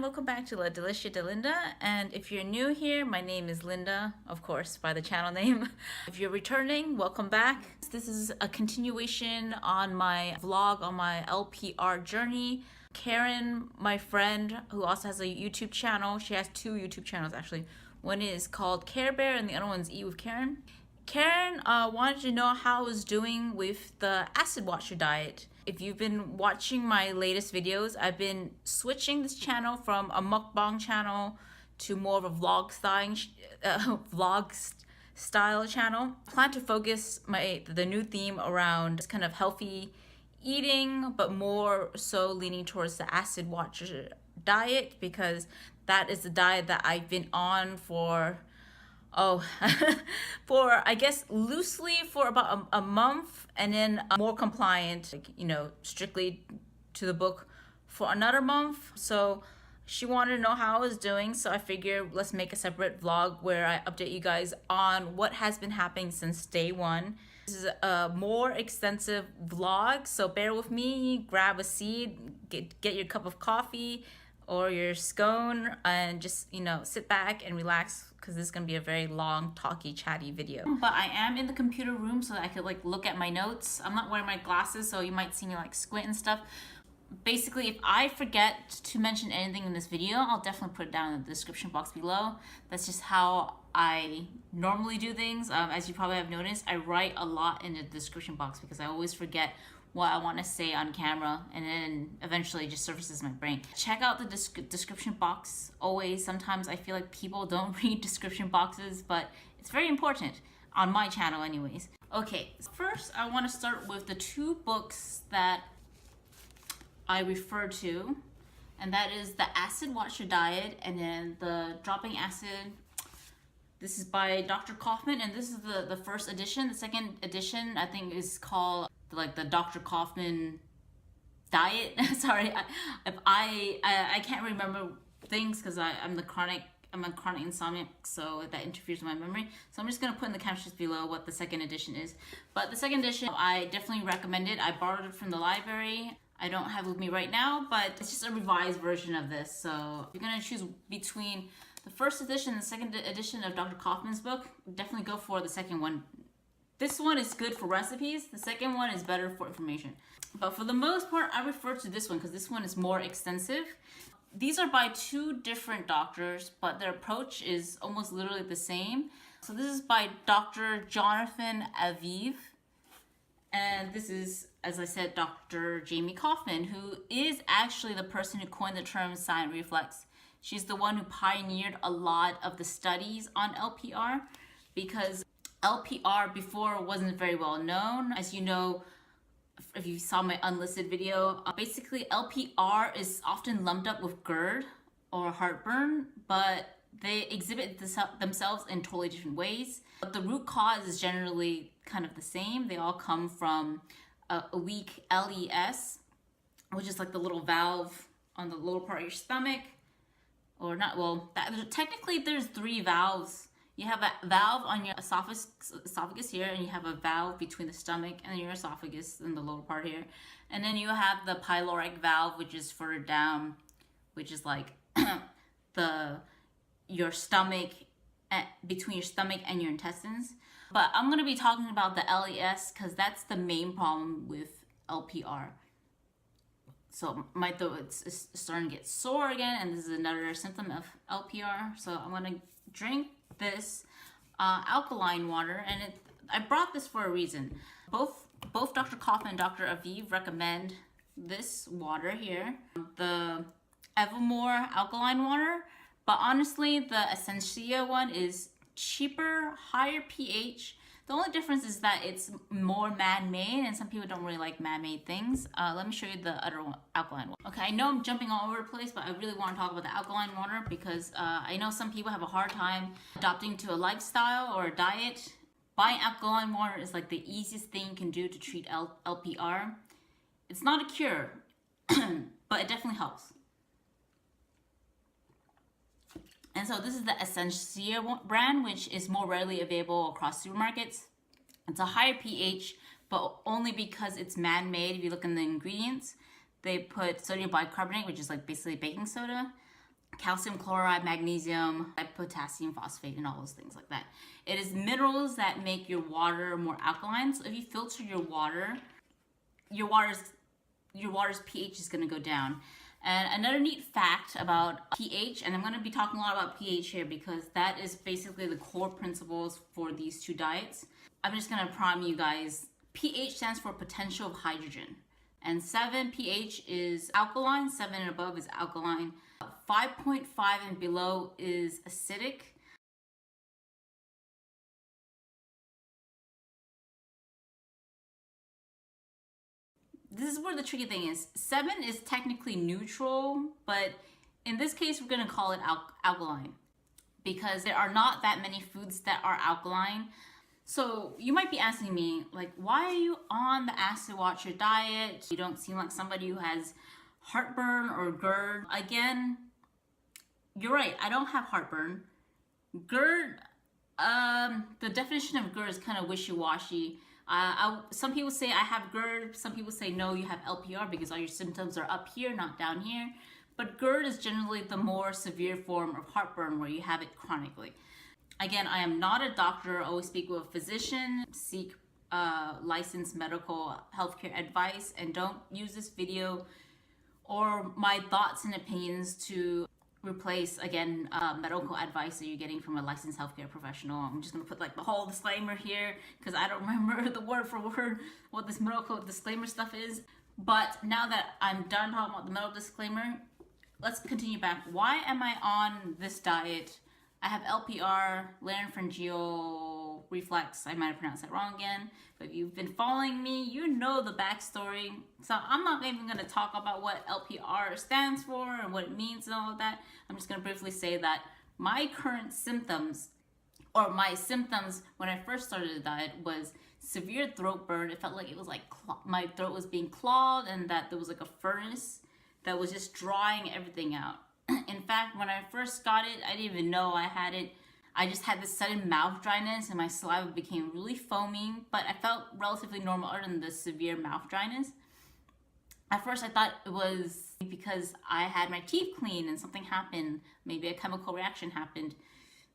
welcome back to La Delicia de Linda. And if you're new here, my name is Linda, of course, by the channel name. If you're returning, welcome back. This is a continuation on my vlog on my LPR journey. Karen, my friend, who also has a YouTube channel, she has two YouTube channels actually. One is called Care Bear and the other one's Eat with Karen. Karen wanted to know how I was doing with the acid washer diet. If you've been watching my latest videos, I've been switching this channel from a mukbang channel to more of a vlog style channel. I plan to focus the new theme around kind of healthy eating, but more so leaning towards the acid washer diet, because that is the diet that I've been on for for I guess loosely for about a month, and then more compliant, strictly to the book for another month. So she wanted to know how I was doing, so I figured let's make a separate vlog where I update you guys on what has been happening since day one. This is a more extensive vlog, so bear with me. Grab a seat, get your cup of coffee or your scone, and just sit back and relax, because this is gonna be a very long, talky, chatty video. But I am in the computer room so that I could look at my notes. I'm not wearing my glasses, so you might see me squint and stuff. Basically, if I forget to mention anything in this video, I'll definitely put it down in the description box below. That's just how I normally do things. As you probably have noticed, I write a lot in the description box because I always forget what I want to say on camera, and then eventually it just surfaces my brain. Check out the description box always. Sometimes I feel like people don't read description boxes, but it's very important on my channel anyways. Okay, first I want to start with the two books that I refer to, and that is the Acid Washer Diet and then the Dropping Acid. This is by Dr. Koufman, and this is the first edition. The second edition I think is called the Dr. Koufman diet. Sorry, I can't remember things because I'm a chronic insomniac, so that interferes with my memory. So I'm just gonna put in the captions below what the second edition is. But the second edition, I definitely recommend it. I borrowed it from the library. I don't have it with me right now, but it's just a revised version of this. So if you're gonna choose between the first edition and the second edition of Dr. Koufman's book, definitely go for the second one. This one is good for recipes. The second one is better for information. But for the most part, I refer to this one because this one is more extensive. These are by two different doctors, but their approach is almost literally the same. So this is by Dr. Jonathan Aviv. And this is, as I said, Dr. Jamie Koufman, who is actually the person who coined the term silent reflux. She's the one who pioneered a lot of the studies on LPR, because LPR before wasn't very well known. As you know, if you saw my unlisted video, basically LPR is often lumped up with GERD or heartburn, but they exhibit themselves in totally different ways. But the root cause is generally kind of the same. They all come from a weak LES, which is like the little valve on the lower part of your stomach. Or not, well, technically there's three valves. You have a valve on your esophagus here, and you have a valve between the stomach and your esophagus in the lower part here. And then you have the pyloric valve, which is further down, which is like your stomach, between your stomach and your intestines. But I'm going to be talking about the LES because that's the main problem with LPR. So my throat is starting to get sore again, and this is another symptom of LPR. So I'm going to drink this alkaline water, and I brought this for a reason. Both Dr. Koufman and Dr. Aviv recommend this water here, the Evermore alkaline water, but honestly the Essentia one is cheaper, higher pH. The only difference is that it's more man-made, and some people don't really like man-made things. Let me show you the other one, alkaline water. Okay, I know I'm jumping all over the place, but I really want to talk about the alkaline water because I know some people have a hard time adopting to a lifestyle or a diet. Buying alkaline water is like the easiest thing you can do to treat LPR. It's not a cure, but it definitely helps. And so this is the Essentia brand, which is more readily available across supermarkets. It's a higher pH, but only because it's man-made. If you look in the ingredients, they put sodium bicarbonate, which is like basically baking soda. calcium chloride, magnesium, potassium phosphate, and all those things like that. It is minerals that make your water more alkaline. So if you filter your water's pH is going to go down. And another neat fact about pH, and I'm going to be talking a lot about pH here because that is basically the core principles for these two diets. I'm just going to prime you guys. pH stands for potential of hydrogen. And 7 pH is alkaline, 7 and above is alkaline. 5.5 and below is acidic. This is where the tricky thing is. 7 is technically neutral, but in this case, we're going to call it alkaline because there are not that many foods that are alkaline. So you might be asking me, like, why are you on the acid watcher diet? You don't seem like somebody who has heartburn or GERD. Again, you're right, I don't have heartburn. GERD, the definition of GERD is kind of wishy-washy. Some people say I have GERD, some people say no, you have LPR because all your symptoms are up here, not down here. But GERD is generally the more severe form of heartburn where you have it chronically. Again, I am not a doctor. I always speak with a physician, seek licensed medical healthcare advice, and don't use this video or my thoughts and opinions to replace, again, medical advice that you're getting from a licensed healthcare professional. I'm just gonna put like the whole disclaimer here because I don't remember the word for word what this medical disclaimer stuff is. But now that I'm done talking about the medical disclaimer, let's continue back. Why am I on this diet? I have LPR, Laryngopharyngeal Reflux. I might have pronounced that wrong again. But if you've been following me, you know the backstory. So I'm not even going to talk about what LPR stands for and what it means and all of that. I'm just going to briefly say that my current symptoms, or my symptoms when I first started the diet, was severe throat burn. It felt like it was like my throat was being clogged and that there was like a furnace that was just drying everything out. In fact, when I first got it, I didn't even know I had it. I just had this sudden mouth dryness and my saliva became really foaming, but I felt relatively normal other than the severe mouth dryness. At first, I thought it was because I had my teeth cleaned and something happened, maybe a chemical reaction happened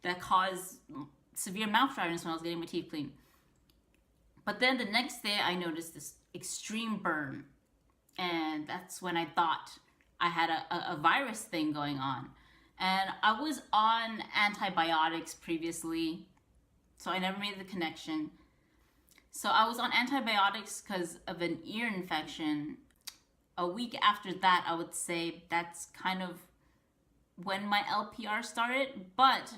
that caused severe mouth dryness when I was getting my teeth cleaned. But then the next day, I noticed this extreme burn, and that's when I thought I had a virus thing going on. And I was on antibiotics previously, so I never made the connection. So I was on antibiotics because of an ear infection. A week after that, I would say that's kind of when my LPR started, but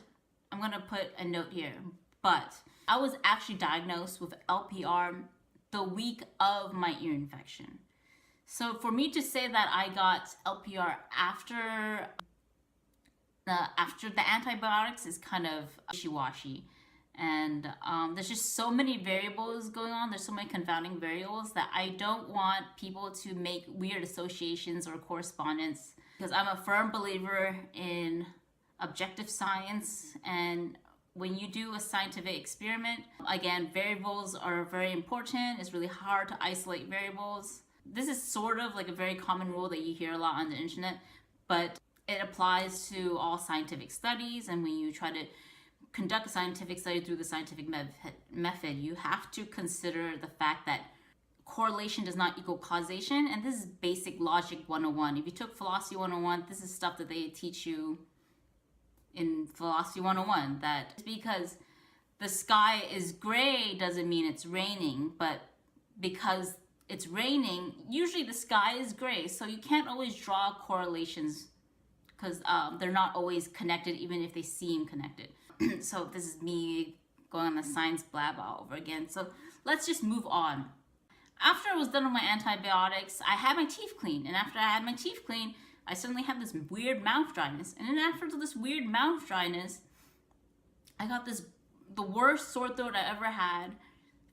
I'm gonna put a note here. But I was actually diagnosed with LPR the week of my ear infection. So for me to say that I got LPR after the antibiotics is kind of wishy-washy. And there's just so many variables going on. There's so many confounding variables that I don't want people to make weird associations or correspondence, because I'm a firm believer in objective science. And when you do a scientific experiment, again, variables are very important. It's really hard to isolate variables. This is sort of like a very common rule that you hear a lot on the internet, but it applies to all scientific studies. And when you try to conduct a scientific study through the scientific method, you have to consider the fact that correlation does not equal causation. And this is basic logic 101. If you took philosophy 101, this is stuff that they teach you in philosophy 101, that because the sky is gray doesn't mean it's raining, but because it's raining, usually the sky is gray. So you can't always draw correlations because they're not always connected, even if they seem connected. So this is me going on the science blab all over again. So let's just move on. After I was done with my antibiotics, I had my teeth cleaned. And after I had my teeth cleaned, I suddenly had this weird mouth dryness. And then after this weird mouth dryness, I got the worst sore throat I ever had.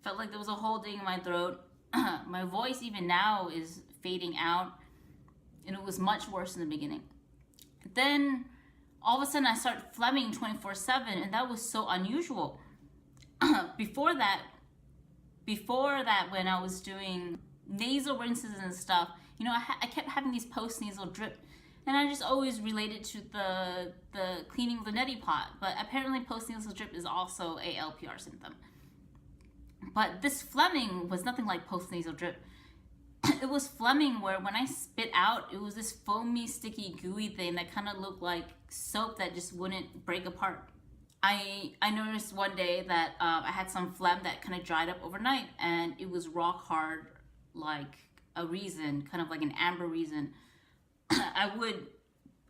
Felt like there was a hole digging in my throat. My voice even now is fading out, and it was much worse in the beginning. Then all of a sudden I started phlegming 24/7, and that was so unusual. Before that, when I was doing nasal rinses and stuff, you know, I kept having these post-nasal drip, And I just always related to the cleaning of the neti pot. But apparently postnasal drip is also a LPR symptom. But this phlegming was nothing like postnasal drip. It was phlegming where when I spit out, it was this foamy, sticky, gooey thing that kind of looked like soap that just wouldn't break apart. I noticed one day that I had some phlegm that kind of dried up overnight, and it was rock hard, like a resin, kind of like an amber resin. I would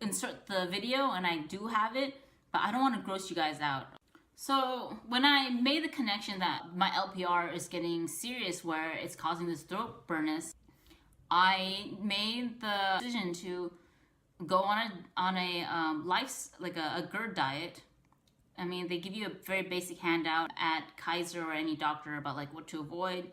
insert the video, and I do have it, but I don't want to gross you guys out. So when I made the connection that my LPR is getting serious where it's causing this throat burness, I made the decision to go on a GERD diet. I mean, they give you a very basic handout at Kaiser or any doctor about like what to avoid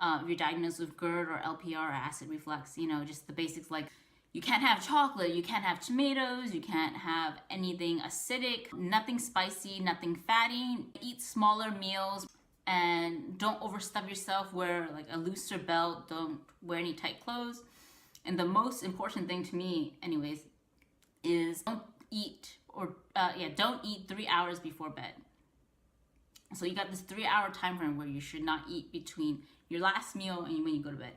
if you're diagnosed with GERD or LPR or acid reflux. You know, just the basics like you can't have chocolate, you can't have tomatoes, you can't have anything acidic, nothing spicy, nothing fatty. Eat smaller meals and don't overstuff yourself. Wear like a looser belt, don't wear any tight clothes. And the most important thing to me, anyways, is don't eat 3 hours before bed. So you got this 3-hour time frame where you should not eat between your last meal and when you go to bed.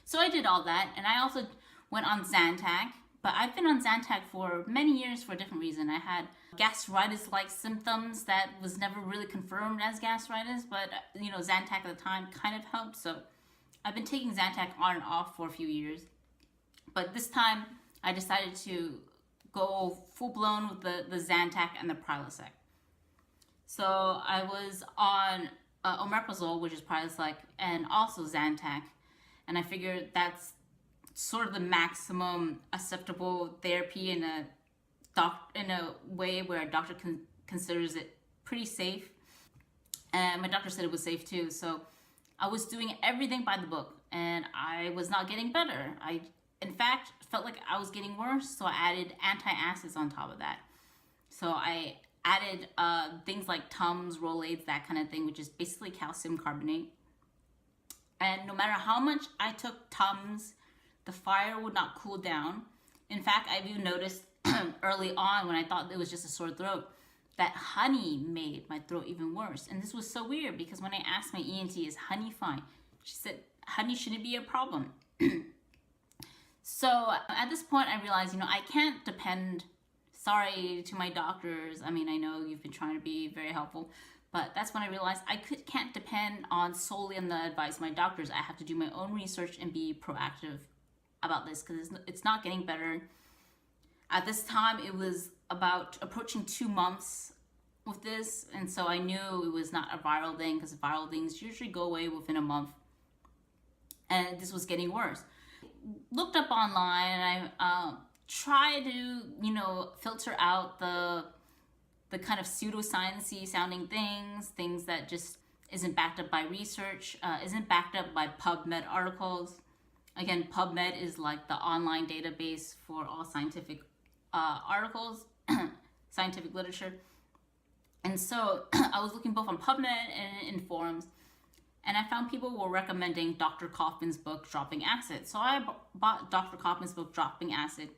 So I did all that, and I also went on Zantac, but I've been on Zantac for many years for a different reason. I had gastritis-like symptoms that was never really confirmed as gastritis, but you know, Zantac at the time kind of helped. So I've been taking Zantac on and off for a few years, but this time I decided to go full-blown with the Zantac and the Prilosec. So I was on omeprazole, which is Prilosec, and also Zantac, and I figured that's sort of the maximum acceptable therapy in a way where a doctor considers it pretty safe, and my doctor said it was safe too. So I was doing everything by the book, and I was not getting better. I, in fact, felt like I was getting worse, so I added antacids on top of that. So I added things like Tums, Rolaids, that kind of thing, which is basically calcium carbonate. And no matter how much I took Tums, the fire would not cool down. In fact, I've even noticed early on when I thought it was just a sore throat, that honey made my throat even worse. And this was so weird because when I asked my ENT, is honey fine? She said, honey shouldn't be a problem. So at this point, I realized, I can't depend, sorry to my doctors. I mean, I know you've been trying to be very helpful, but that's when I realized I can't depend solely on the advice of my doctors. I have to do my own research and be proactive about this because it's not getting better. At this time, it was about approaching 2 months with this, and so I knew it was not a viral thing because viral things usually go away within a month, and this was getting worse. Looked up online, and I tried to, filter out the kind of pseudoscience-y sounding things that just isn't backed up by research, isn't backed up by PubMed articles. Again, PubMed is like the online database for all scientific articles, scientific literature. And so I was looking both on PubMed and in forums, and I found people were recommending Dr. Koufman's book, Dropping Acid. So I bought Dr. Koufman's book, Dropping Acid,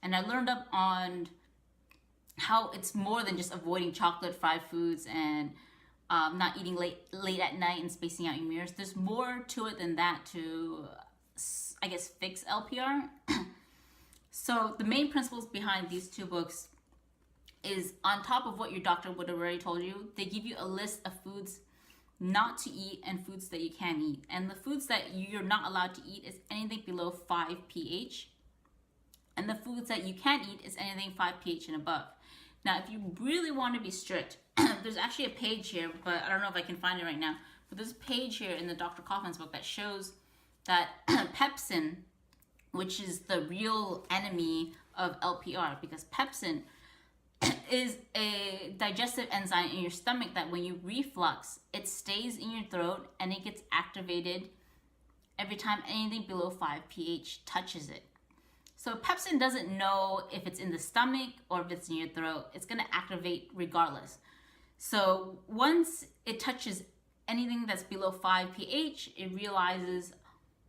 and I learned up on how it's more than just avoiding chocolate, fried foods, and not eating late at night and spacing out your meals. There's more to it than that to, I guess, fix LPR. So the main principles behind these two books is on top of what your doctor would have already told you, they give you a list of foods not to eat and foods that you can eat. And the foods that you're not allowed to eat is anything below 5 pH. And the foods that you can eat is anything 5 pH and above. Now, if you really want to be strict, there's actually a page here, but I don't know if I can find it right now. But there's a page here in the Dr. Koufman's book that shows that pepsin, which is the real enemy of LPR, because pepsin is a digestive enzyme in your stomach that when you reflux, it stays in your throat and it gets activated every time anything below 5 pH touches it. So pepsin doesn't know if it's in the stomach or if it's in your throat. It's going to activate regardless. So once it touches anything that's below 5 pH, it realizes,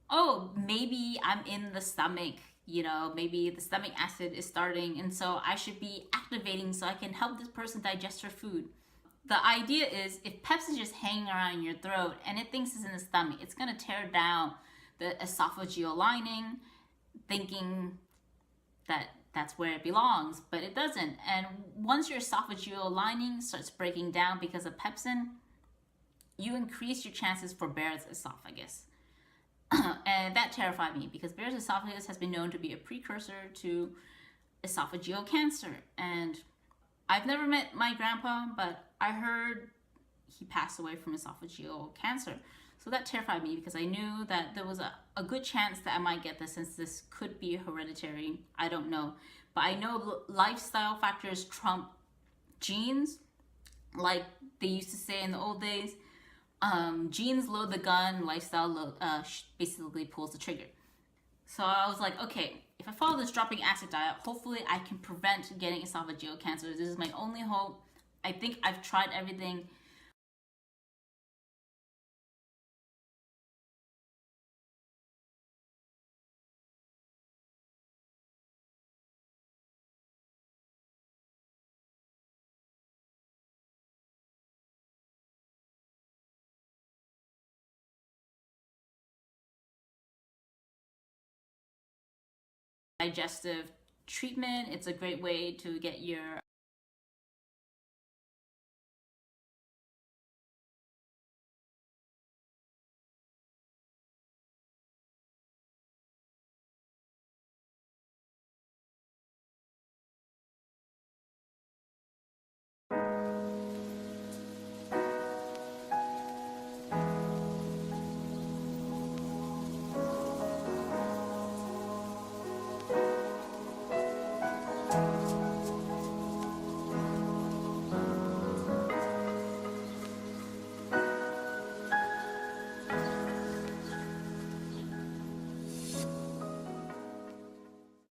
oh, maybe I'm in the stomach, you know, maybe the stomach acid is starting, and so I should be activating so I can help this person digest her food. The idea is if Pepsi is just hanging around in your throat and it thinks it's in the stomach, it's going to tear down the esophageal lining, thinking that that's where it belongs, but it doesn't. And once your esophageal lining starts breaking down because of pepsin, you increase your chances for Barrett's esophagus. And that terrified me because Barrett's esophagus has been known to be a precursor to esophageal cancer. And I've never met my grandpa, but I heard he passed away from esophageal cancer. So that terrified me because I knew that there was a good chance that I might get this, since this could be hereditary. I don't know. But I know lifestyle factors trump genes, like they used to say in the old days. Genes load the gun, lifestyle basically pulls the trigger. So I was like, okay, if I follow this dropping acid diet, hopefully I can prevent getting esophageal cancer. This is my only hope. I think I've tried everything. Digestive treatment. It's a great way to get your